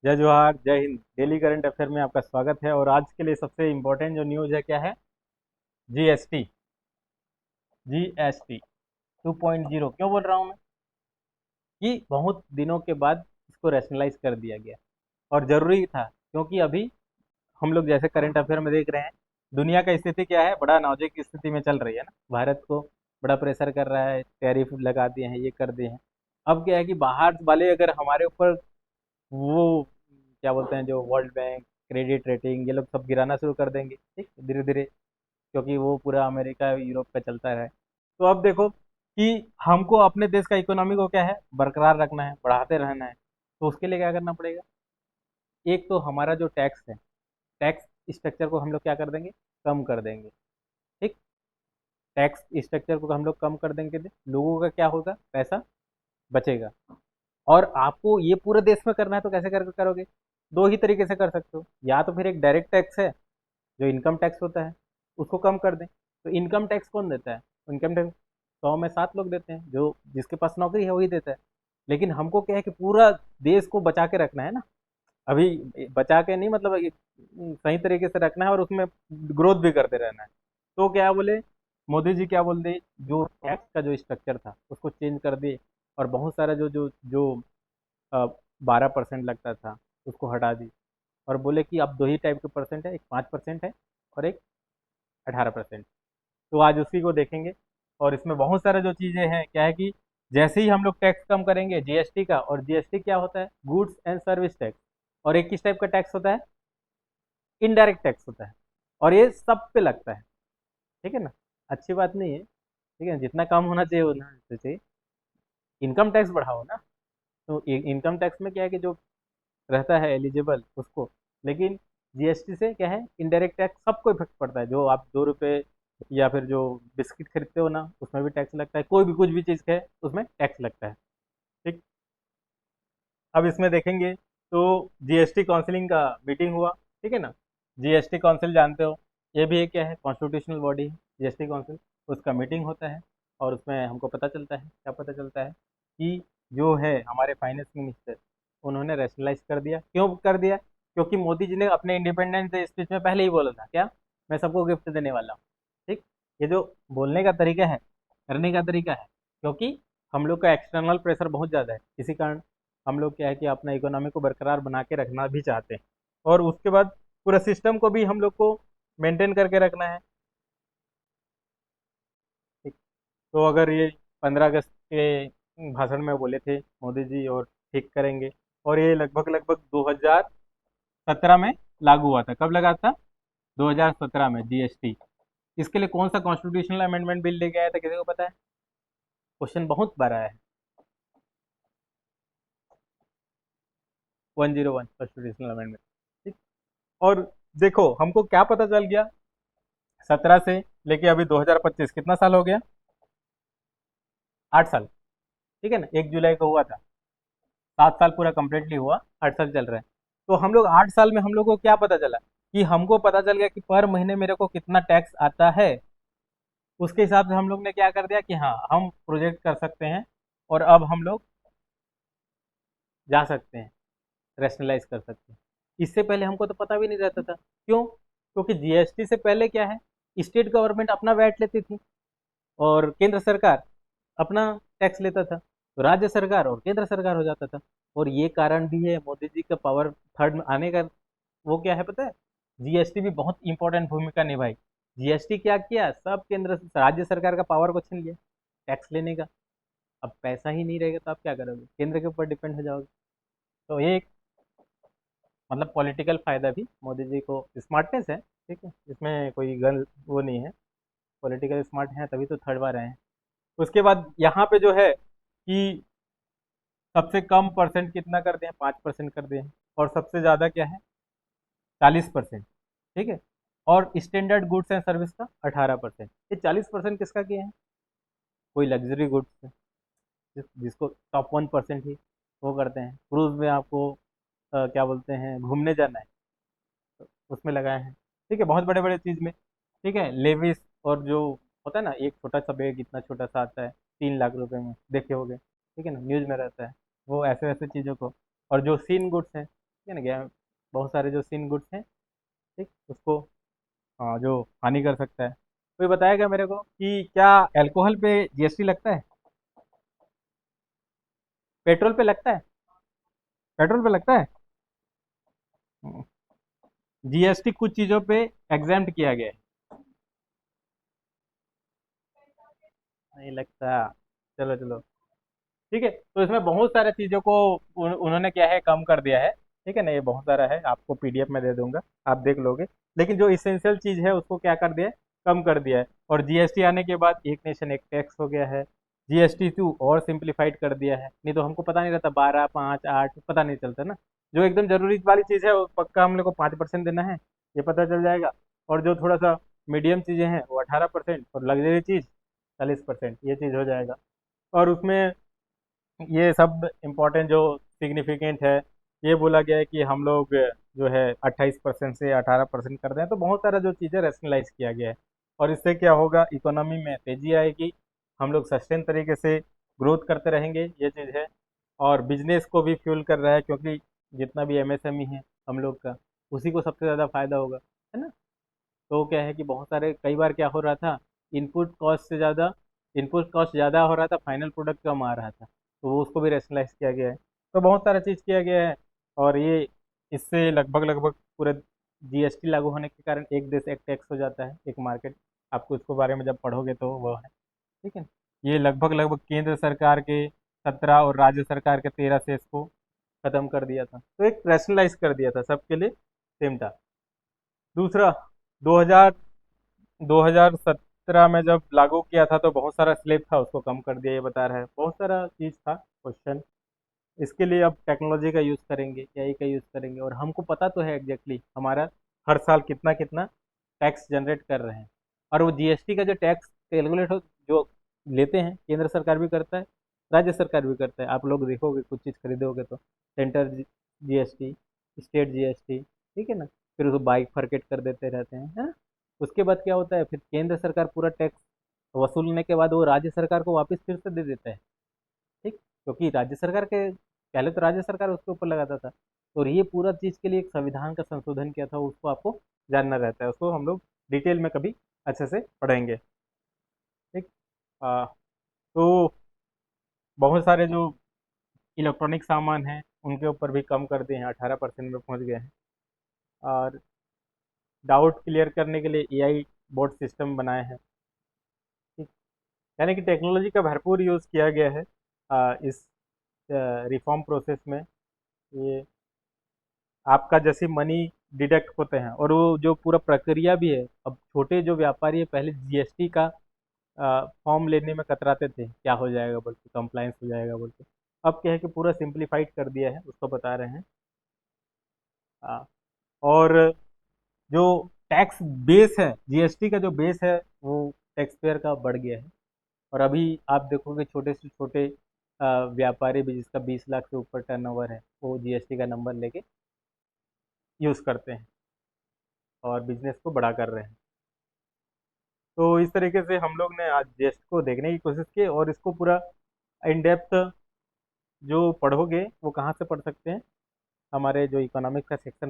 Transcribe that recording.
जय जोहार, जय हिंद। डेली करंट अफेयर में आपका स्वागत है। और आज के लिए सबसे इम्पोर्टेंट जो न्यूज़ है क्या है? जीएसटी। जीएसटी 2.0 क्यों बोल रहा हूँ मैं? कि बहुत दिनों के बाद इसको रैशनलाइज कर दिया गया और ज़रूरी था, क्योंकि अभी हम लोग जैसे करंट अफेयर में देख रहे हैं, दुनिया का स्थिति क्या है, बड़ा नाजुक स्थिति में चल रही है ना। भारत को बड़ा प्रेशर कर रहा है, टैरिफ लगा दिए हैं, ये कर दिए हैं। अब क्या है कि बाहर वाले अगर हमारे ऊपर वो क्या बोलते हैं, जो वर्ल्ड बैंक, क्रेडिट रेटिंग, ये लोग सब गिराना शुरू कर देंगे, ठीक, धीरे धीरे, क्योंकि वो पूरा अमेरिका यूरोप का चलता है। तो अब देखो कि हमको अपने देश का इकोनॉमी को क्या है, बरकरार रखना है, बढ़ाते रहना है। तो उसके लिए क्या करना पड़ेगा? एक तो हमारा जो टैक्स है, टैक्स स्ट्रक्चर को हम लोग क्या कर देंगे, कम कर देंगे। ठीक, टैक्स स्ट्रक्चर को हम लोग कम कर देंगे तो लोगों का क्या होगा, पैसा बचेगा। और आपको ये पूरे देश में करना है तो कैसे कर करोगे? दो ही तरीके से कर सकते हो। या तो फिर एक डायरेक्ट टैक्स है, जो इनकम टैक्स होता है, उसको कम कर दें। तो इनकम टैक्स कौन देता है? इनकम टैक्स 100 में 7 लोग देते हैं, जो जिसके पास नौकरी है वही देता है। लेकिन हमको क्या है कि पूरा देश को बचा के रखना है ना। अभी बचा के नहीं, मतलब सही तरीके से रखना है और उसमें ग्रोथ भी करते रहना है। तो क्या बोले मोदी जी, क्या बोल दे, जो टैक्स का जो स्ट्रक्चर था उसको चेंज कर दिए। और बहुत सारा जो जो जो 12% लगता था उसको हटा दी। और बोले कि अब दो ही टाइप के परसेंट है, एक 5% है और एक 18%। तो आज उसी को देखेंगे। और इसमें बहुत सारा जो चीज़ें हैं क्या है कि जैसे ही हम लोग टैक्स कम करेंगे जीएसटी का, और जीएसटी क्या होता है, गुड्स एंड सर्विस टैक्स। और एक किस टाइप का टैक्स होता है? इनडायरेक्ट टैक्स होता है। और ये सब पे लगता है, ठीक है ना। अच्छी बात नहीं है, ठीक है, जितना कम होना चाहिए उतना चाहिए। इनकम टैक्स बढ़ाओ ना। तो इनकम टैक्स में क्या है कि जो रहता है एलिजिबल उसको। लेकिन जीएसटी से क्या है, इनडायरेक्ट टैक्स सबको इफेक्ट पड़ता है। जो आप 2 रुपये या फिर जो बिस्किट खरीदते हो ना, उसमें भी टैक्स लगता है। कोई भी कुछ भी चीज़ है उसमें टैक्स लगता है। ठीक, अब इसमें देखेंगे तो जीएसटी काउंसिलिंग का मीटिंग हुआ, ठीक है ना। जीएसटी काउंसिल जानते हो, ये भी एक क्या है, कॉन्स्टिट्यूशनल बॉडी है जीएसटी काउंसिल। उसका मीटिंग होता है और उसमें हमको पता चलता है, क्या पता चलता है कि जो है हमारे फाइनेंस मिनिस्टर, उन्होंने रैशनलाइज कर दिया। क्यों कर दिया? क्योंकि मोदी जी ने अपने इंडिपेंडेंस डे स्पीच में पहले ही बोला था, क्या, मैं सबको गिफ्ट देने वाला हूँ। ठीक, ये जो बोलने का तरीका है, करने का तरीका है, क्योंकि हम लोग का एक्सटर्नल प्रेशर बहुत ज़्यादा है, इसी कारण हम लोग क्या है कि अपना इकोनॉमी को बरकरार बना के रखना भी चाहते हैं। और उसके बाद पूरा सिस्टम को भी हम लोग को मेंटेन करके रखना है। ठीक, तो अगर ये 15 अगस्त के भाषण में बोले थे मोदी जी, और ठीक करेंगे। और ये लगभग लगभग 2017 में लागू हुआ था। कब लगा था? 2017 में जीएसटी। इसके लिए कौन सा कॉन्स्टिट्यूशनल अमेंडमेंट बिल लेके आया था, किसी को पता है? क्वेश्चन बहुत बड़ा है। 101 कॉन्स्टिट्यूशनल अमेंडमेंट। ठीक, और देखो हमको क्या पता चल गया, 17 से लेके अभी 2025 कितना साल हो गया? 8 साल। ठीक है ना, 1 जुलाई को हुआ था। 7 साल पूरा कंप्लीटली हुआ, 8 साल चल रहा है। तो हम लोग 8 साल में हम लोग को क्या पता चला, कि हमको पता चल गया कि पर महीने मेरे को कितना टैक्स आता है। उसके हिसाब से हम लोग ने क्या कर दिया कि हाँ, हम प्रोजेक्ट कर सकते हैं। और अब हम लोग जा सकते हैं, रैशनलाइज कर सकते हैं। इससे पहले हमको तो पता भी नहीं रहता था। क्यों? क्योंकि जीएसटी से पहले क्या है, स्टेट गवर्नमेंट अपना वैट लेती थी और केंद्र सरकार अपना टैक्स लेता था। तो राज्य सरकार और केंद्र सरकार हो जाता था। और ये कारण भी है मोदी जी का पावर थर्ड में आने का। वो क्या है पता है, जीएसटी भी बहुत इंपॉर्टेंट भूमिका निभाई। जीएसटी क्या किया, सब केंद्र राज्य सरकार का पावर को छीन लिया टैक्स लेने का। अब पैसा ही नहीं रहेगा तो आप क्या करोगे, केंद्र के ऊपर डिपेंड हो जाओगे। तो ये एक, मतलब पॉलिटिकल फायदा भी मोदी जी को, स्मार्टनेस है, ठीक है, इसमें कोई गल वो नहीं है। पॉलिटिकल स्मार्ट है तभी तो थर्ड बार आए हैं। उसके बाद यहाँ पे जो है कि सबसे कम परसेंट कितना कर दें, 5% कर दें। और सबसे ज़्यादा क्या है, 40%। ठीक है, और स्टैंडर्ड गुड्स एंड सर्विस का 18%। ये 40% किसका किया है? कोई लग्जरी गुड्स है, जिसको टॉप 1% ही वो करते हैं। क्रूज में आपको क्या बोलते हैं, घूमने जाना है, तो उसमें लगाए हैं। ठीक है, बहुत बड़े बड़े चीज़ में। ठीक है, लेविस, और जो होता है ना, एक छोटा सा बैग इतना छोटा सा आता है, 3 लाख रुपए में, देखे होगे, ठीक है ना, न्यूज़ में रहता है। वो ऐसे ऐसे चीज़ों को, और जो सीन गुड्स हैं, है ना, बहुत सारे जो सिन गुड्स हैं, ठीक, उसको जो हानि कर सकता है। कोई बताएगा मेरे को कि क्या अल्कोहल पे जीएसटी लगता है? पेट्रोल पे लगता है? पेट्रोल पे लगता है? जीएसटी कुछ चीज़ों पे एग्जाम्प्ट किया गया है। नहीं लगता? चलो चलो, ठीक है। तो इसमें बहुत सारे चीज़ों को उन्होंने क्या है, कम कर दिया है। ठीक है ना, ये बहुत सारा है, आपको पीडीएफ में दे दूंगा, आप देख लोगे। लेकिन जो इसेंशियल चीज़ है उसको क्या कर दिया है, कम कर दिया है। और जीएसटी आने के बाद एक नेशन एक टैक्स हो गया है। जीएसटी 2 और सिंप्लीफाइड कर दिया है, नहीं तो हमको पता नहीं रहता, 12, 5, 8 पता नहीं चलता ना। जो एकदम जरूरी वाली चीज़ है वो पक्का हम लोग को 5% देना है, ये पता चल जाएगा। और जो थोड़ा सा मीडियम चीज़ें हैं वो 18%, और लग्जरी चीज़ 40%, ये चीज़ हो जाएगा। और उसमें ये सब इम्पोर्टेंट जो सिग्निफिकेंट है, ये बोला गया है कि हम लोग जो है 28% से 18% कर दें, तो बहुत सारा जो चीज़ें रैशनलाइज किया गया है। और इससे क्या होगा, इकोनॉमी में तेजी आएगी, हम लोग सस्टेन तरीके से ग्रोथ करते रहेंगे, ये चीज़ है। और बिजनेस को भी फ्यूल कर रहा है, क्योंकि जितना भी एमएसएमई है हम लोग का, उसी को सबसे ज़्यादा फायदा होगा, है ना। तो क्या है कि बहुत सारे, कई बार क्या हो रहा था, इनपुट कॉस्ट से ज़्यादा इनपुट कॉस्ट ज़्यादा हो रहा था, फाइनल प्रोडक्ट कम आ रहा था, तो वो उसको भी रेशनलाइज किया गया है। तो बहुत सारा चीज़ किया गया है। और ये इससे लगभग लगभग पूरे जीएसटी लागू होने के कारण एक देश एक टैक्स हो जाता है, एक मार्केट। आपको इसको बारे में जब पढ़ोगे तो वो है, ठीक है। ये लगभग लगभग केंद्र सरकार के 17 और राज्य सरकार के 13 से इसको खत्म कर दिया था, तो एक रैशनलाइज कर दिया था, सबके लिए सेम था। दूसरा, 2000 2017 में जब लागू किया था तो बहुत सारा स्लेब था, उसको कम कर दिया, ये बता रहा है। बहुत सारा चीज़ था, क्वेश्चन। इसके लिए अब टेक्नोलॉजी का यूज़ करेंगे, एआई का यूज़ करेंगे, और हमको पता तो है एग्जैक्टली हमारा हर साल कितना कितना टैक्स जनरेट कर रहे हैं। और वो जीएसटी का जो टैक्स कैलकुलेट हो, जो लेते हैं, केंद्र सरकार भी करता है, राज्य सरकार भी करता है। आप लोग देखोगे कुछ चीज़ खरीदोगे तो सेंटर जीएसटी, स्टेट जीएसटी, ठीक है ना। फिर उसको बाइक फरकेट कर देते रहते हैं, हाँ? उसके बाद क्या होता है, फिर केंद्र सरकार पूरा टैक्स वसूलने के बाद वो राज्य सरकार को वापस फिर से दे देता है, ठीक। क्योंकि राज्य सरकार के, पहले तो राज्य सरकार उसके ऊपर लगाता था। और ये पूरा चीज़ के लिए एक संविधान का संशोधन किया था, उसको आपको जानना रहता है, उसको हम लोग डिटेल में कभी अच्छे से पढ़ेंगे, ठीक। तो बहुत सारे जो इलेक्ट्रॉनिक सामान हैं उनके ऊपर भी कम कर दिए हैं, 18% में पहुंच गए हैं। और डाउट क्लियर करने के लिए एआई बोर्ड सिस्टम बनाए हैं, ठीक। यानी कि टेक्नोलॉजी का भरपूर यूज़ किया गया है इस रिफॉर्म प्रोसेस में। ये आपका जैसे मनी डिडक्ट होते हैं, और वो जो पूरा प्रक्रिया भी है, अब छोटे जो व्यापारी है पहले जीएसटी का फॉर्म लेने में कतराते थे, क्या हो जाएगा बोल के, कंप्लायंस हो जाएगा बोल के। अब क्या है कि पूरा सिंप्लीफाइड कर दिया है, उसको बता रहे हैं। हाँ। और जो टैक्स बेस है, जीएसटी का जो बेस है, वो टैक्स पेयर का बढ़ गया है। और अभी आप देखोगे छोटे से छोटे व्यापारी भी, जिसका 20 लाख से ऊपर टर्नओवर है, वो जीएसटी का नंबर लेके यूज़ करते हैं और बिजनेस को बड़ा कर रहे हैं। तो इस तरीके से हम लोग ने आज जीएसटी को देखने की कोशिश की, और इसको पूरा इन डेप्थ जो पढ़ोगे वो कहाँ से पढ़ सकते हैं, हमारे जो इकोनॉमिक्स का सेक्शन